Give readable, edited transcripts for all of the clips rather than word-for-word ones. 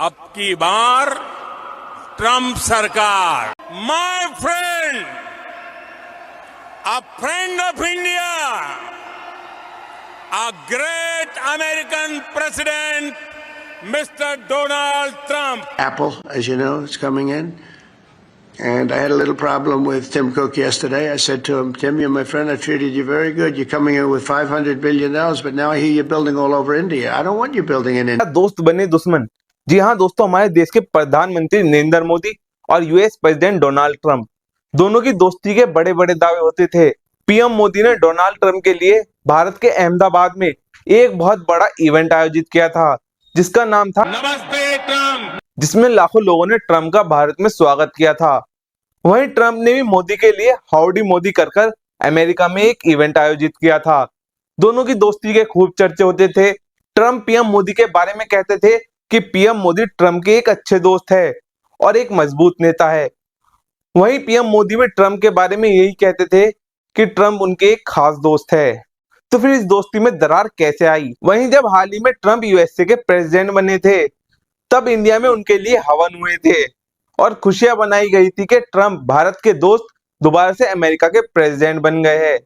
अब की बार ट्रंप सरकार, my friend, a friend of India, a great American president mister Donald Trump. Apple, as you know, is coming in. And I had a little problem with Tim Cook yesterday. I said to him, Tim, you're my friend. I treated you very good. You're coming in with $500 billion, but now I hear you're building all over India. I don't want you building in India. दोस्त बने दुश्मन। जी हाँ दोस्तों, हमारे देश के प्रधानमंत्री नरेंद्र मोदी और यूएस प्रेसिडेंट डोनाल्ड ट्रंप दोनों की दोस्ती के बड़े बड़े दावे होते थे। पीएम मोदी ने डोनाल्ड ट्रंप के लिए भारत के अहमदाबाद में एक बहुत बड़ा इवेंट आयोजित किया था, जिसका नाम था नमस्ते ट्रंप, जिसमें लाखों लोगों ने ट्रंप का भारत में स्वागत किया था। वहीं ट्रंप ने भी मोदी के लिए हाउडी मोदी कर अमेरिका में एक इवेंट आयोजित किया था। दोनों की दोस्ती के खूब चर्चे होते थे। ट्रंप पीएम मोदी के बारे में कहते थे कि पीएम मोदी ट्रंप के एक अच्छे दोस्त है और एक मजबूत नेता है। वहीं पीएम मोदी भी ट्रंप के बारे में यही कहते थे कि ट्रंप उनके एक खास दोस्त है। तो फिर इस दोस्ती में दरार कैसे आई? वहीं जब हाल ही में ट्रंप यूएसए के प्रेसिडेंट बने थे, तब इंडिया में उनके लिए हवन हुए थे और खुशियां बनाई गई थी कि ट्रंप भारत के दोस्त दोबारा से अमेरिका के प्रेसिडेंट बन गए हैं।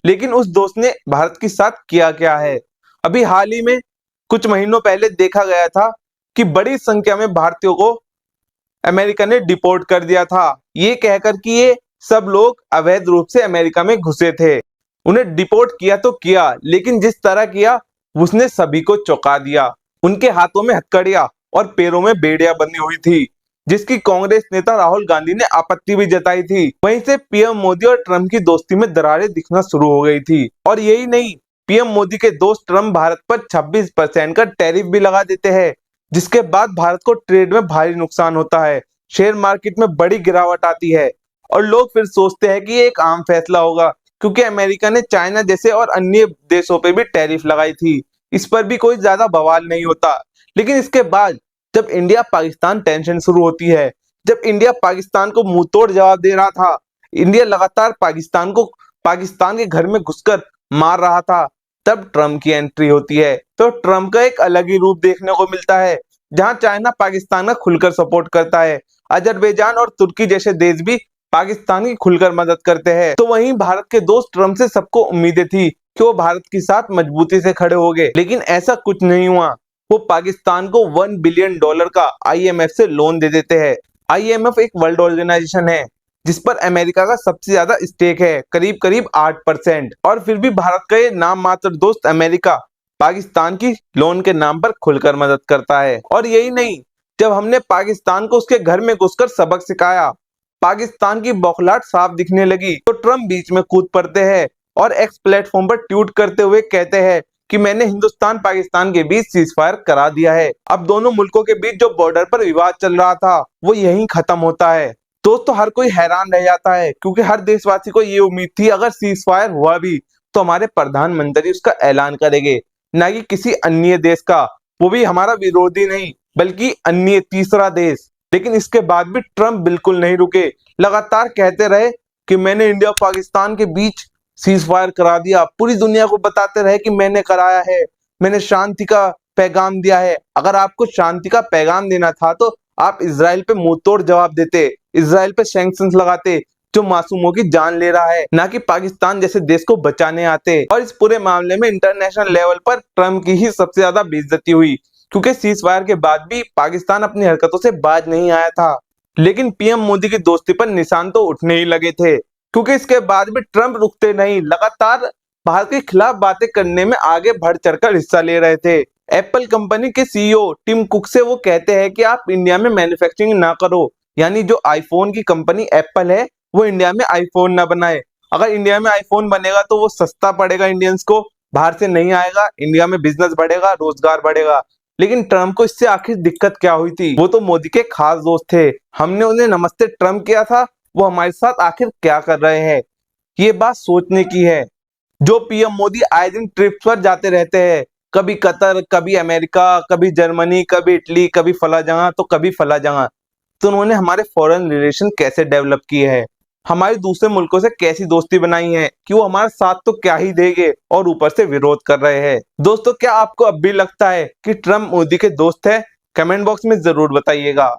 लेकिन उस दोस्त ने भारत के साथ किया क्या है? अभी हाल ही में कुछ महीनों पहले देखा गया था कि बड़ी संख्या में भारतीयों को अमेरिका ने डिपोर्ट कर दिया था, ये कहकर कि ये सब लोग अवैध रूप से अमेरिका में घुसे थे। उन्हें डिपोर्ट किया तो किया, लेकिन जिस तरह किया उसने सभी को चौंका दिया। उनके हाथों में हथकड़ियां और पैरों में बेड़ियां बंधी हुई थी, जिसकी कांग्रेस नेता राहुल गांधी ने आपत्ति भी जताई थी। वहीं से पीएम मोदी और ट्रंप की दोस्ती में दरारें दिखना शुरू हो गई थी। और यही नहीं, पीएम मोदी के दोस्त ट्रंप भारत पर 26% का टैरिफ भी लगा देते हैं, जिसके बाद भारत को ट्रेड में भारी नुकसान होता है, शेयर मार्केट में बड़ी गिरावट आती है और लोग फिर सोचते हैं कि ये एक आम फैसला होगा, क्योंकि अमेरिका ने चाइना जैसे और अन्य देशों पे भी टैरिफ लगाई थी। इस पर भी कोई ज्यादा बवाल नहीं होता। लेकिन इसके बाद जब इंडिया पाकिस्तान टेंशन शुरू होती है, जब इंडिया पाकिस्तान को मुंह तोड़ जवाब दे रहा था, इंडिया लगातार पाकिस्तान के घर में घुसकर मार रहा था, तब ट्रंप की एंट्री होती है। तो ट्रंप का एक अलग ही रूप देखने को मिलता है, जहां चाइना पाकिस्तान का खुलकर सपोर्ट करता है। अजरबैजान और तुर्की जैसे देश भी पाकिस्तान की खुलकर मदद करते हैं। तो वहीं भारत के दोस्त ट्रंप से सबको उम्मीदें थी कि वो भारत के साथ मजबूती से खड़े हो गए, लेकिन ऐसा कुछ नहीं हुआ। वो पाकिस्तान को $1 बिलियन का आईएमएफ से लोन दे देते हैं। आईएमएफ एक वर्ल्ड ऑर्गेनाइजेशन है जिस पर अमेरिका का सबसे ज्यादा स्टेक है, करीब 8%। और फिर भी भारत का ये नाम मात्र दोस्त अमेरिका पाकिस्तान की लोन के नाम पर खुलकर मदद करता है। और यही नहीं, जब हमने पाकिस्तान को उसके घर में घुसकर सबक सिखाया, पाकिस्तान की बौखलाहट साफ दिखने लगी, तो ट्रंप बीच में कूद पड़ते हैं और एक्स प्लेटफॉर्म पर ट्वीट करते हुए कहते हैं कि मैंने हिंदुस्तान पाकिस्तान के बीच सीज फायर करा दिया है। अब दोनों मुल्कों के बीच जो बॉर्डर पर विवाद चल रहा था वो यहीं खत्म होता है। दोस्तों, हर कोई हैरान रह जाता है, क्योंकि हर देशवासी को ये उम्मीद थी अगर सीज फायर हुआ भी तो हमारे प्रधानमंत्री उसका ऐलान करेंगे, ना कि किसी अन्य देश का, वो भी हमारा विरोधी नहीं बल्कि अन्य तीसरा देश। लेकिन इसके बाद भी ट्रंप बिल्कुल नहीं रुके, लगातार कहते रहे कि मैंने इंडिया पाकिस्तान के बीच सीज फायर करा दिया। पूरी दुनिया को बताते रहे कि मैंने कराया है, मैंने शांति का पैगाम दिया है। अगर आपको शांति का पैगाम देना था तो आप इजराइल पे मुंह तोड़ जवाब देते, इजराइल पे सैंक्शंस लगाते जो मासूमों की जान ले रहा है, ना कि पाकिस्तान जैसे देश को बचाने आते। और इस पूरे मामले में इंटरनेशनल लेवल पर ट्रंप की ही सबसे ज्यादा बेइज्जती हुई, क्योंकि सीज फायर के बाद भी पाकिस्तान अपनी हरकतों से बाज नहीं आया था। लेकिन पीएम मोदी की दोस्ती पर निशान तो उठने ही लगे थे, क्योंकि इसके बाद भी ट्रंप रुकते नहीं, लगातार भारत के खिलाफ बातें करने में आगे बढ़ चढ़कर हिस्सा ले रहे थे। एप्पल कंपनी के सीईओ टिम कुक से वो कहते हैं कि आप इंडिया में मैन्युफैक्चरिंग ना करो, यानी जो आईफोन की कंपनी एप्पल है वो इंडिया में आईफोन ना बनाए। अगर इंडिया में आईफोन बनेगा तो वो सस्ता पड़ेगा इंडियंस को, बाहर से नहीं आएगा, इंडिया में बिजनेस बढ़ेगा, रोजगार बढ़ेगा। लेकिन ट्रंप को इससे आखिर दिक्कत क्या हुई थी? वो तो मोदी के खास दोस्त थे, हमने उन्हें नमस्ते ट्रंप किया था, वो हमारे साथ आखिर क्या कर रहे हैं? ये बात सोचने की है। जो पीएम मोदी आए दिन ट्रिप्स पर जाते रहते हैं, कभी कतर, कभी अमेरिका, कभी जर्मनी, कभी इटली, कभी फला जगह तो कभी फला जगह, तो उन्होंने हमारे फॉरेन रिलेशन कैसे डेवलप किए हैं, हमारी दूसरे मुल्कों से कैसी दोस्ती बनाई है कि वो हमारे साथ तो क्या ही देंगे और ऊपर से विरोध कर रहे हैं। दोस्तों, क्या आपको अब भी लगता है कि ट्रंप मोदी के दोस्त है कमेंट बॉक्स में जरूर बताइएगा।